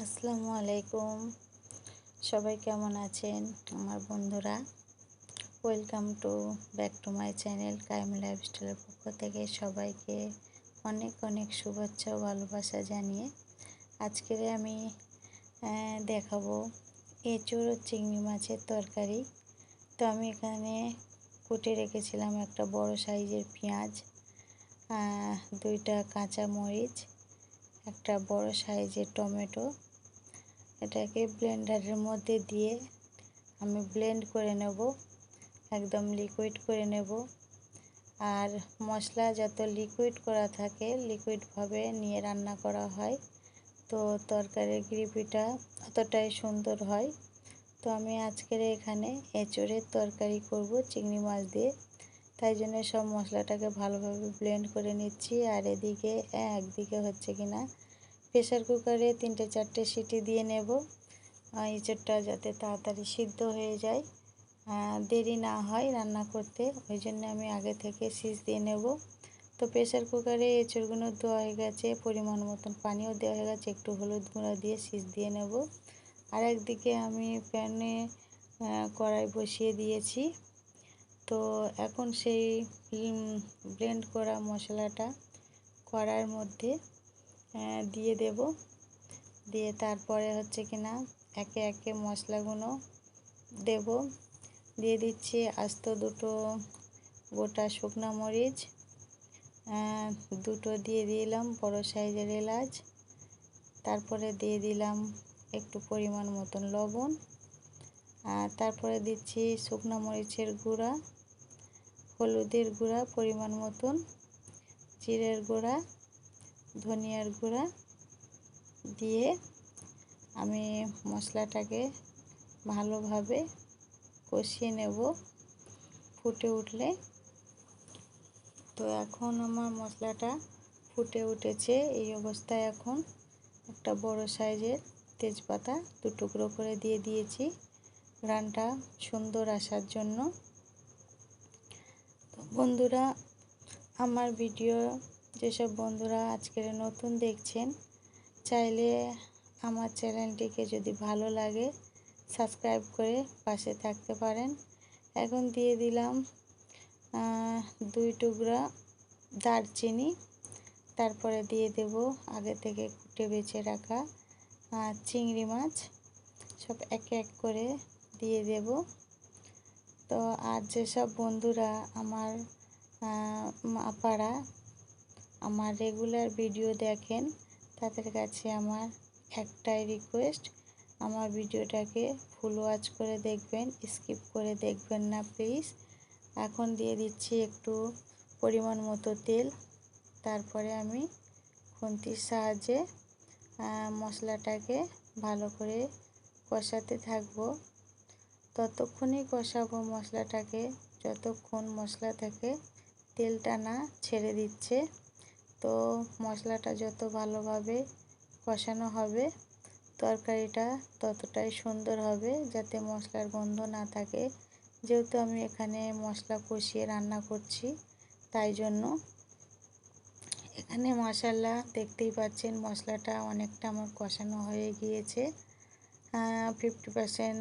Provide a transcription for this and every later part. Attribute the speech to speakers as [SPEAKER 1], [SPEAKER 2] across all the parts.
[SPEAKER 1] আসসালামু আলাইকুম। সবাই কেমন আছেন আমার বন্ধুরা? Welcome to back to my channel কায়েম লাইফস্টাইলের পক্ষ থেকে সবাইকে অনেক অনেক শুভেচ্ছা ও ভালোবাসা জানিয়ে আজকের আমি দেখাবো এঁচোড় ও চিংড়ি মাছের তরকারি। তো আমি এখানে কুটে রেখেছিলাম একটা বড় সাইজের পেঁয়াজ, দুইটা কাঁচা মরিচ, একটা বড় সাইজের টমেটো। এটাকে ব্লেন্ডারের মধ্যে দিয়ে আমি ব্লেন্ড করে নেব, একদম লিকুইড করে নেব। আর মশলা যত লিকুইড করা থাকে লিকুইডভাবে নিয়ে রান্না করা হয়, তো তরকারির গ্রেভিটা অতটাই সুন্দর হয়। তো আমি আজকের এখানে এঁচোড়ের তরকারি করব চিংড়ি মাছ দিয়ে, তাই জন্য সব মশলাটাকে ভালোভাবে ব্লেন্ড করে নিচ্ছি। আর একদিকে হচ্ছে কিনা প্রেসার কুকারে 3-4টে সিটি দিয়ে নেব, এঁচোড়টা যাতে তাড়াতাড়ি সিদ্ধ হয়ে যায়, দেরি না হয় রান্না করতে, ওই জন্য আমি আগে থেকে সিজ দিয়ে নেব। তো প্রেসার কুকারে এঁচোড়গুলো দেওয়া হয়ে গেছে, পরিমাণ মতন পানিও দেওয়া হয়ে গেছে, একটু হলুদ গুঁড়া দিয়ে সিজ দিয়ে নেব। আর একদিকে আমি প্যানে কড়াই বসিয়ে দিয়েছি। তো এখন সেই ব্লেন্ড করা মশলাটা কড়াইয়ের মধ্যে দিয়ে দেব। দিয়ে তারপরে হচ্ছে কিনা একে একে মশলাগুলো দেব। দিয়ে দিচ্ছি আস্ত দুটো গোটা শুকনো মরিচ, দুটো দিয়ে দিলাম বড় সাইজের এলাচ, তারপরে দিয়ে দিলাম একটু পরিমাণ মতন লবণ, আর তারপরে দিচ্ছি শুকনো মরিচের গুঁড়া, হলুদের গুঁড়া পরিমাণ মতন, জিরের গুঁড়া, ধনিয়ার গুঁড়া দিয়ে আমি মশলাটাকে ভালোভাবে কষিয়ে নেব ফুটে উঠলে। তো এখন আমার মশলাটা ফুটে উঠেছে, এই অবস্থায় এখন একটা বড় সাইজের তেজপাতা 2 টুকরো করে দিয়ে দিয়েছি ঘ্রাণটা সুন্দর আসার জন্য। তো বন্ধুরা, আমার ভিডিও যেসব বন্ধুরা আজকের নতুন দেখছেন, চাইলে আমার চ্যানেলটিকে যদি ভালো লাগে সাবস্ক্রাইব করে পাশে থাকতে পারেন। এখন দিয়ে দিলাম 2 টুকরা দারচিনি, তারপরে দিয়ে দেব আগে থেকে কুটে বেছে রাখা চিংড়ি মাছ, সব এক এক করে দিয়ে দেব। তো আর যেসব বন্ধুরা আমার আপারা আমার রেগুলার ভিডিও দেখেন, তাদের কাছে আমার একটাই রিকোয়েস্ট, আমার ভিডিওটাকে ফুল ওয়াচ করে দেখবেন, স্কিপ করে দেখবেন না প্লিজ। এখন দিয়ে দিচ্ছি একটু পরিমাণ মতো তেল, তারপরে আমি খুন্তির সাহায্যে মশলাটাকে ভালো করে কষাতে থাকবো। ততক্ষণই কষাবো মশলাটাকে যতক্ষণ মশলা থেকে তেলটা না ছেড়ে দিচ্ছে। তো মশলাটা যত ভালোভাবে কষানো হবে তরকারিটা ততটাই সুন্দর হবে, যাতে মশলার গন্ধ না থাকে। যেহেতু আমি এখানে মশলা কষিয়ে রান্না করছি, তাই জন্য এখানে মশলা দেখতেই পাচ্ছেন মশলাটা অনেকটা আমার কষানো হয়ে গিয়েছে, 50%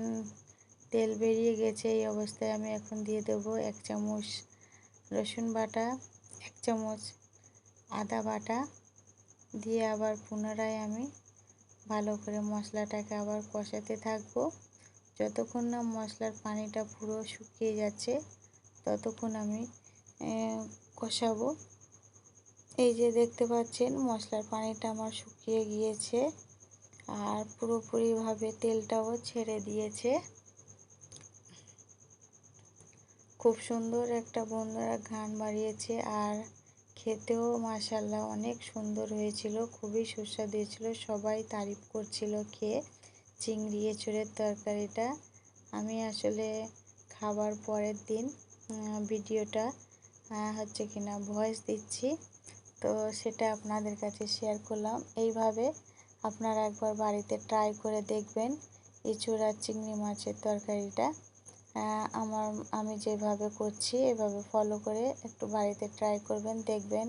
[SPEAKER 1] তেল বেরিয়ে গেছে। এই অবস্থায় আমি এখন দিয়ে দেবো 1 চামচ রসুন বাটা, 1 চামচ আদা বাটা দিয়ে আবার পুনরায় আমি ভালো করে মশলাটাকে আবার কষাতে থাকবো। যতক্ষণ না মশলার পানিটা পুরো শুকিয়ে যাচ্ছে ততক্ষণ আমি কষাবো। এই যে দেখতে পাচ্ছেন মশলার পানিটা আমার শুকিয়ে গিয়েছে আর পুরোপুরিভাবে তেলটাও ছেড়ে দিয়েছে। খুব সুন্দর একটা বন্ধুরা ঘ্রাণ বাড়িয়েছে, আর খেতেও মাশাআল্লাহ অনেক সুন্দর হয়েছিল, খুবই সুস্বাদু হয়েছিল, সবাই তারিফ করছিল খেয়ে চিংড়ি এঁচোড়ের তরকারিটা। আমি আসলে খাবার পরের দিন ভিডিওটা হচ্ছে কিনা ভয়েস দিচ্ছি, তো সেটা আপনাদের কাছে শেয়ার করলাম। এইভাবে আপনারা একবার বাড়িতে ট্রাই করে দেখবেন এঁচোড় আর চিংড়ি মাছের তরকারিটা। আমি যেভাবে করছি এভাবে ফলো করে একটু বাড়িতে ট্রাই করবেন, দেখবেন।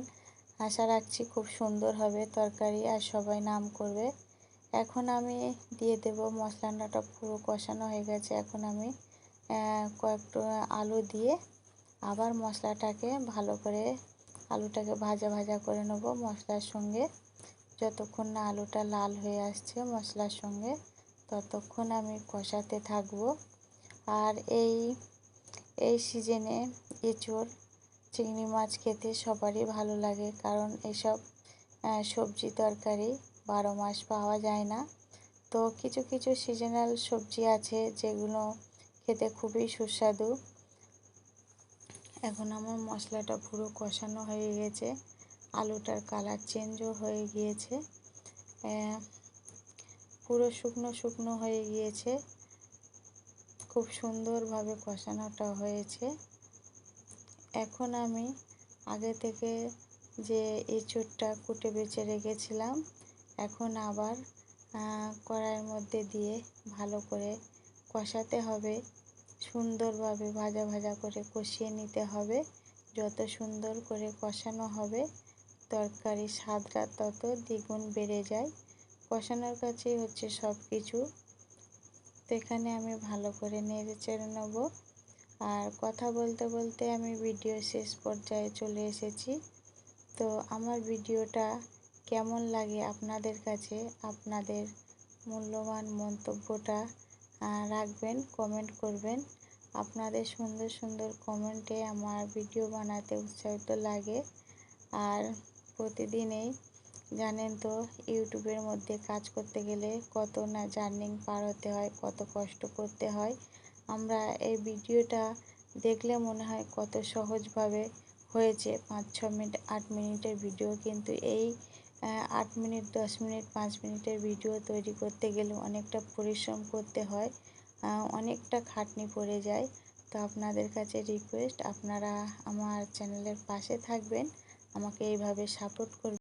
[SPEAKER 1] আশা রাখছি খুব সুন্দর হবে তরকারি আর সবাই নাম করবে। এখন আমি দিয়ে দেব, মশলাটা পুরো কষানো হয়ে গেছে। এখন আমি কয়েকটা আলু দিয়ে আবার মশলাটাকে ভালো করে আলুটাকে ভাজা ভাজা করে নেব মশলার সঙ্গে। যতক্ষণ না আলুটা লাল হয়ে আসছে মশলার সঙ্গে ততক্ষণ আমি কষাতে থাকব। আর এই সিজনে এঁচোড় চিংড়ি মাছ খেতে সবারই ভালো লাগে, কারণ এসব সবজি তরকারি 12 মাস পাওয়া যায় না। তো কিছু কিছু সিজনাল সবজি আছে যেগুলো খেতে খুবই সুস্বাদু। এখন আমার মশলাটা পুরো কষানো হয়ে গেছে, আলুটার কালার চেঞ্জও হয়ে গিয়েছে, পুরো শুকনো শুকনো হয়ে গিয়েছে, খুব সুন্দরভাবে কষানোটা হয়েছে। এখন আমি আগে থেকে যে এঁচোড়টা কুটে বেছে রেখেছিলাম এখন আবার কড়াইয়ের মধ্যে দিয়ে ভালো করে কষাতে হবে, সুন্দরভাবে ভাজা ভাজা করে কষিয়ে নিতে হবে। যত সুন্দর করে কষানো হবে তরকারির স্বাদটা তত দ্বিগুণ বেড়ে যায়। কষানোর কাছেই হচ্ছে সব কিছু। তো এখানে আমি ভালো করে নেড়ে চেড়ে নেব। আর কথা বলতে বলতে আমি ভিডিও শেষ পর্যায়ে চলে এসেছি। তো আমার ভিডিওটা কেমন লাগে আপনাদের কাছে, আপনাদের মূল্যবান মন্তব্যটা রাখবেন, কমেন্ট করবেন। আপনাদের সুন্দর সুন্দর কমেন্টে আমার ভিডিও বানাতে উৎসাহিত লাগে। আর প্রতিদিনই জানেন তো ইউটিউবের মধ্যে কাজ করতে গেলে কত না জার্নি পার হতে হয়, কত কষ্ট করতে হয়। আমরা এই ভিডিওটা দেখলে মনে হয় কত সহজভাবে হয়েছে, 5-6 মিনিট 8 মিনিটের ভিডিও, কিন্তু এই 8 মিনিট 10 মিনিট 5 মিনিটের ভিডিও তৈরি করতে গেলে অনেকটা পরিশ্রম করতে হয়, অনেকটা খাটনি পড়ে যায়। তো আপনাদের কাছে রিকোয়েস্ট, আপনারা আমার চ্যানেলের পাশে থাকবেন, আমাকে এইভাবে সাপোর্ট করবেন।